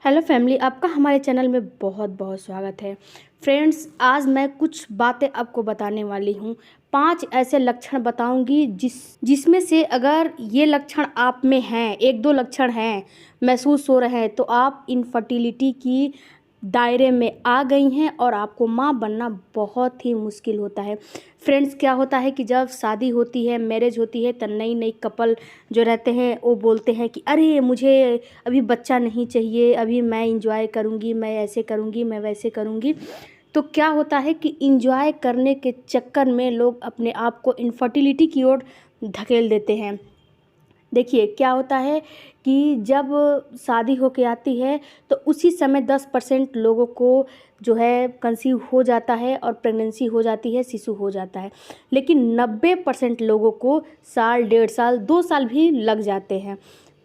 Hello family, आपका हमारे channel में बहुत बहुत स्वागत है। फ्रेंड्स, आज मैं कुछ बातें आपको बताने वाली हूँ। 5 ऐसे लक्षण बताऊंगी जिसमें से अगर ये लक्षण आप में हैं, 1-2 लक्षण हैं, महसूस हो रहे हैं, तो आप इनफर्टिलिटी की दायरे में आ गई हैं और आपको माँ बनना बहुत ही मुश्किल होता है। फ्रेंड्स, क्या होता है कि जब शादी होती है, मैरिज होती है, तो नई नई कपल जो रहते हैं वो बोलते हैं कि अरे मुझे अभी बच्चा नहीं चाहिए, अभी मैं इंजॉय करूँगी, मैं ऐसे करूँगी, मैं वैसे करूँगी। तो क्या होता है कि इंजॉय करने के चक्कर में लोग अपने आप को इनफर्टिलिटी की ओर धकेल देते हैं। देखिए क्या होता है कि जब शादी होके आती है तो उसी समय 10% लोगों को जो है कंसीव हो जाता है और प्रेगनेंसी हो जाती है, शिशु हो जाता है। लेकिन 90% लोगों को साल, 1.5 साल, 2 साल भी लग जाते हैं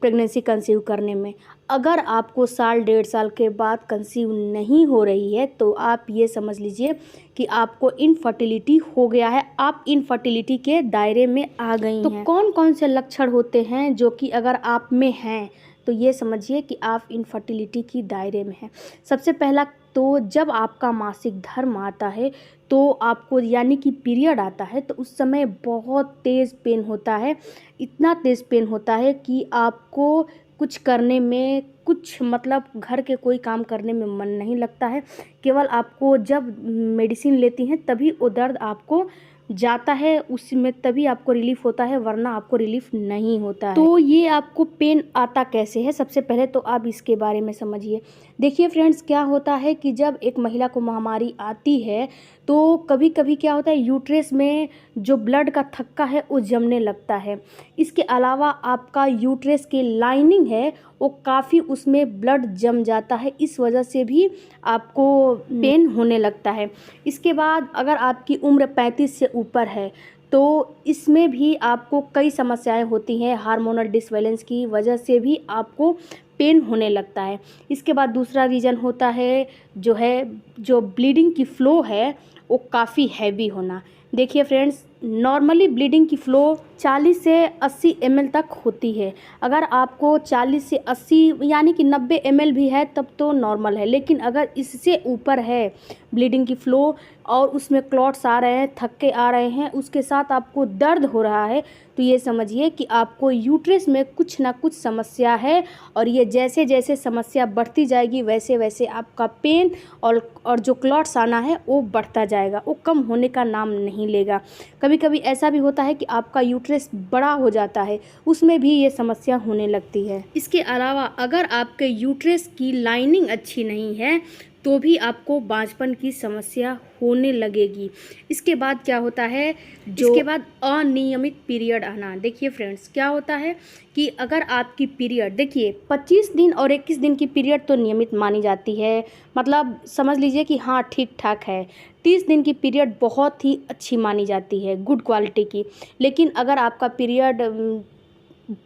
प्रेगनेंसी कंसीव करने में। अगर आपको साल, 1.5 साल के बाद कंसीव नहीं हो रही है तो आप ये समझ लीजिए कि आपको इनफर्टिलिटी हो गया है, आप इनफर्टिलिटी के दायरे में आ गई हैं। तो कौन कौन से लक्षण होते हैं जो कि अगर आप में हैं तो ये समझिए कि आप इनफर्टिलिटी की दायरे में हैं। सबसे पहला तो जब आपका मासिक धर्म आता है तो आपको यानी कि पीरियड आता है तो उस समय बहुत तेज़ पेन होता है। इतना तेज़ पेन होता है कि आपको कुछ करने में, कुछ मतलब घर के कोई काम करने में मन नहीं लगता है। केवल आपको जब मेडिसिन लेती हैं तभी वो दर्द आपको जाता है, उसमें तभी आपको रिलीफ होता है, वरना आपको रिलीफ नहीं होता है। तो ये आपको पेन आता कैसे है, सबसे पहले तो आप इसके बारे में समझिए। देखिए फ्रेंड्स, क्या होता है कि जब एक महिला को महामारी आती है तो कभी कभी क्या होता है, यूट्रस में जो ब्लड का थक्का है वो जमने लगता है। इसके अलावा आपका यूट्रस की लाइनिंग है वो काफ़ी, उसमें ब्लड जम जाता है, इस वजह से भी आपको पेन होने लगता है। इसके बाद अगर आपकी उम्र 35 से ऊपर है तो इसमें भी आपको कई समस्याएं होती हैं, हार्मोनल डिसबैलेंस की वजह से भी आपको पेन होने लगता है। इसके बाद दूसरा रीज़न होता है जो ब्लीडिंग की फ़्लो है वो काफ़ी हैवी होना। देखिए फ्रेंड्स, नॉर्मली ब्लीडिंग की फ़्लो 40 से 80 ml तक होती है। अगर आपको 40 से 80 यानी कि 90 ml भी है तब तो नॉर्मल है, लेकिन अगर इससे ऊपर है ब्लीडिंग की फ़्लो और उसमें क्लॉट्स आ रहे हैं, थक्के आ रहे हैं, उसके साथ आपको दर्द हो रहा है, तो ये समझिए कि आपको यूट्रस में कुछ ना कुछ समस्या है। और ये जैसे जैसे समस्या बढ़ती जाएगी वैसे वैसे आपका पेन और जो क्लॉट्स आना है वो बढ़ता जाएगा, वो कम होने का नाम नहीं लेगा। कभी कभी ऐसा भी होता है कि आपका यूट्रस बड़ा हो जाता है, उसमें भी ये समस्या होने लगती है। इसके अलावा अगर आपके यूट्रस की लाइनिंग अच्छी नहीं है तो भी आपको बांझपन की समस्या होने लगेगी। इसके बाद क्या होता है, इसके बाद अनियमित पीरियड आना। देखिए फ्रेंड्स, क्या होता है कि अगर आपकी पीरियड, देखिए 25 दिन और 21 दिन की पीरियड तो नियमित मानी जाती है, मतलब समझ लीजिए कि हाँ ठीक ठाक है। 30 दिन की पीरियड बहुत ही अच्छी मानी जाती है, गुड क्वालिटी की। लेकिन अगर आपका पीरियड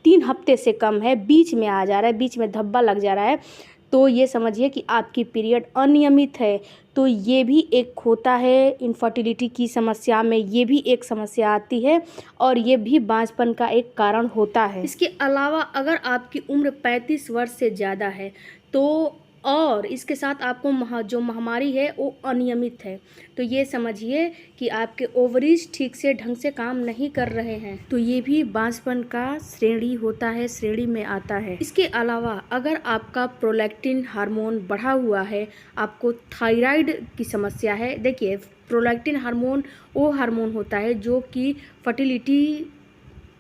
3 हफ्ते से कम है, बीच में आ जा रहा है, बीच में धब्बा लग जा रहा है, तो ये समझिए कि आपकी पीरियड अनियमित है। तो ये भी एक होता है इनफर्टिलिटी की समस्या में, ये भी एक समस्या आती है और ये भी बांझपन का एक कारण होता है। इसके अलावा अगर आपकी उम्र 35 वर्ष से ज़्यादा है तो, और इसके साथ आपको जो महामारी है वो अनियमित है, तो ये समझिए कि आपके ओवरीज ठीक से ढंग से काम नहीं कर रहे हैं, तो ये भी बांझपन का श्रेणी होता है, श्रेणी में आता है। इसके अलावा अगर आपका प्रोलैक्टिन हार्मोन बढ़ा हुआ है, आपको थायराइड की समस्या है। देखिए प्रोलैक्टिन हार्मोन वो हार्मोन होता है जो कि फर्टिलिटी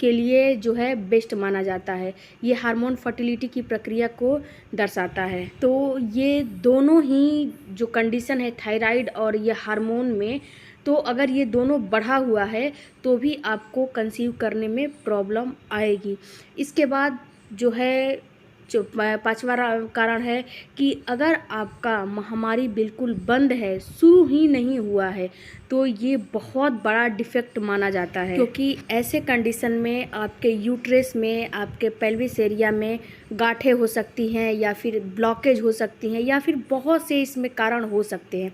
के लिए जो है बेस्ट माना जाता है। ये हार्मोन फर्टिलिटी की प्रक्रिया को दर्शाता है। तो ये दोनों ही जो कंडीशन है थायराइड और ये हार्मोन में, तो अगर ये दोनों बढ़ा हुआ है तो भी आपको कंसीव करने में प्रॉब्लम आएगी। इसके बाद जो है जो 5वां कारण है कि अगर आपका महामारी बिल्कुल बंद है, शुरू ही नहीं हुआ है, तो ये बहुत बड़ा डिफेक्ट माना जाता है, क्योंकि ऐसे कंडीशन में आपके यूट्रस में, आपके पेल्विस एरिया में गांठें हो सकती हैं या फिर ब्लॉकेज हो सकती हैं या फिर बहुत से इसमें कारण हो सकते हैं।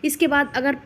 इसके बाद अगर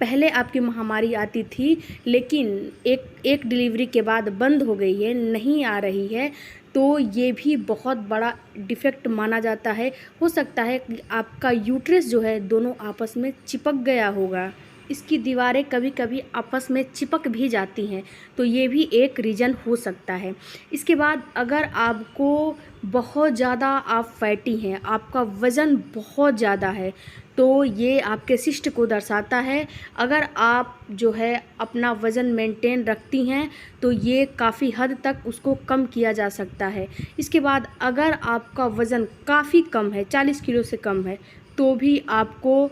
पहले आपकी महामारी आती थी लेकिन एक डिलीवरी के बाद बंद हो गई है, नहीं आ रही है, तो ये भी बहुत बड़ा डिफेक्ट माना जाता है। हो सकता है कि आपका यूट्रस जो है दोनों आपस में चिपक गया होगा, इसकी दीवारें कभी कभी आपस में चिपक भी जाती हैं, तो ये भी एक रीज़न हो सकता है। इसके बाद अगर आपको बहुत ज़्यादा आप फैटी हैं, आपका वज़न बहुत ज़्यादा है, तो ये आपके सिस्ट को दर्शाता है। अगर आप जो है अपना वज़न मेंटेन रखती हैं तो ये काफ़ी हद तक उसको कम किया जा सकता है। इसके बाद अगर आपका वज़न काफ़ी कम है, 40 किलो से कम है, तो भी आपको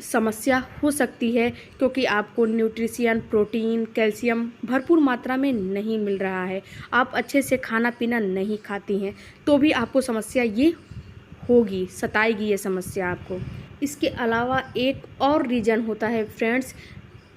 समस्या हो सकती है, क्योंकि आपको न्यूट्रिशन, प्रोटीन, कैल्शियम भरपूर मात्रा में नहीं मिल रहा है, आप अच्छे से खाना पीना नहीं खाती हैं, तो भी आपको समस्या ये होगी, सताएगी ये समस्या आपको। इसके अलावा एक और रीज़न होता है फ्रेंड्स,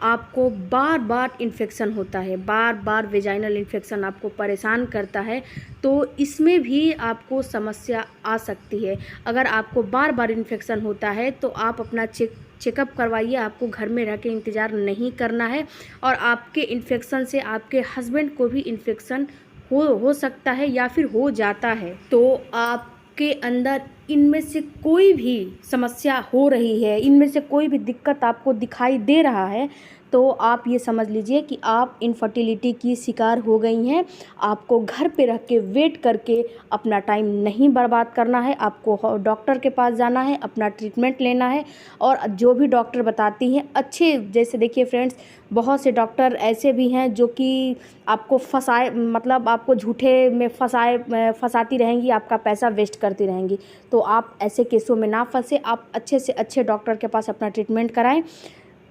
आपको बार बार इन्फेक्शन होता है, बार बार वेजाइनल इन्फेक्शन आपको परेशान करता है, तो इसमें भी आपको समस्या आ सकती है। अगर आपको बार बार इन्फेक्शन होता है तो आप अपना चेकअप करवाइए, आपको घर में रह के इंतज़ार नहीं करना है। और आपके इन्फेक्शन से आपके हस्बैंड को भी इन्फेक्शन हो सकता है या फिर हो जाता है। तो आपके अंदर इनमें से कोई भी समस्या हो रही है, इनमें से कोई भी दिक्कत आपको दिखाई दे रहा है, तो आप ये समझ लीजिए कि आप इनफर्टिलिटी की शिकार हो गई हैं। आपको घर पे रह के वेट करके अपना टाइम नहीं बर्बाद करना है, आपको डॉक्टर के पास जाना है, अपना ट्रीटमेंट लेना है। और जो भी डॉक्टर बताती हैं अच्छे, जैसे देखिए फ्रेंड्स, बहुत से डॉक्टर ऐसे भी हैं जो कि आपको फंसाए, मतलब आपको झूठे में फंसाती रहेंगी, आपका पैसा वेस्ट करती रहेंगी। तो आप ऐसे केसों में ना फंसे, आप अच्छे से अच्छे डॉक्टर के पास अपना ट्रीटमेंट कराएं,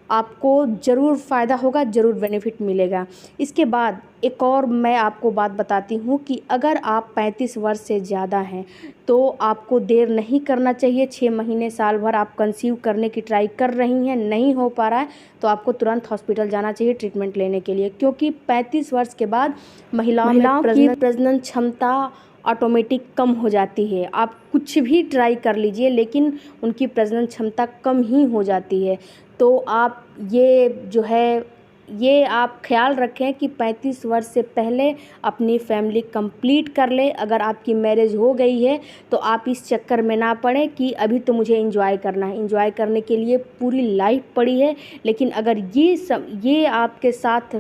आपको ज़रूर फ़ायदा होगा, ज़रूर बेनिफिट मिलेगा। इसके बाद एक और मैं आपको बात बताती हूँ कि अगर आप 35 वर्ष से ज़्यादा हैं तो आपको देर नहीं करना चाहिए। 6 महीने साल भर आप कंसीव करने की ट्राई कर रही हैं, नहीं हो पा रहा है, तो आपको तुरंत हॉस्पिटल जाना चाहिए ट्रीटमेंट लेने के लिए, क्योंकि 35 वर्ष के बाद महिलाओं की प्रजनन क्षमता ऑटोमेटिक कम हो जाती है। आप कुछ भी ट्राई कर लीजिए लेकिन उनकी प्रजनन क्षमता कम ही हो जाती है। तो आप ये जो है ये आप ख्याल रखें कि 35 वर्ष से पहले अपनी फैमिली कंप्लीट कर ले। अगर आपकी मैरिज हो गई है तो आप इस चक्कर में ना पड़ें कि अभी तो मुझे एंजॉय करना है। एंजॉय करने के लिए पूरी लाइफ पड़ी है, लेकिन अगर ये आपके साथ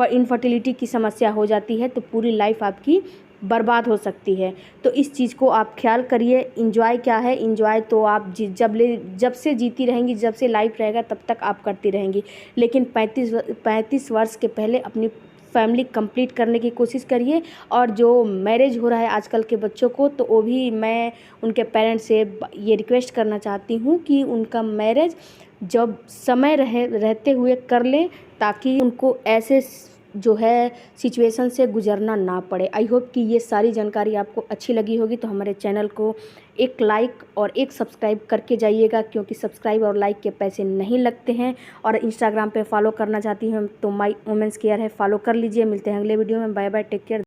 इनफर्टिलिटी की समस्या हो जाती है तो पूरी लाइफ आपकी बर्बाद हो सकती है। तो इस चीज़ को आप ख्याल करिए। एंजॉय क्या है, एंजॉय तो आप जब से जीती रहेंगी, जब से लाइफ रहेगा तब तक आप करती रहेंगी, लेकिन 35 वर्ष के पहले अपनी फैमिली कंप्लीट करने की कोशिश करिए। और जो मैरिज हो रहा है आजकल के बच्चों को, तो वो भी मैं उनके पेरेंट्स से ये रिक्वेस्ट करना चाहती हूँ कि उनका मैरिज जब समय रहते हुए कर लें, ताकि उनको ऐसे जो है सिचुएशन से गुजरना ना पड़े। आई होप कि ये सारी जानकारी आपको अच्छी लगी होगी। तो हमारे चैनल को एक लाइक और एक सब्सक्राइब करके जाइएगा, क्योंकि सब्सक्राइब और लाइक के पैसे नहीं लगते हैं। और इंस्टाग्राम पे फॉलो करना चाहती हूँ तो माई वुमेन्स केयर है, फॉलो कर लीजिए। मिलते हैं अगले वीडियो में। Bye bye, take care.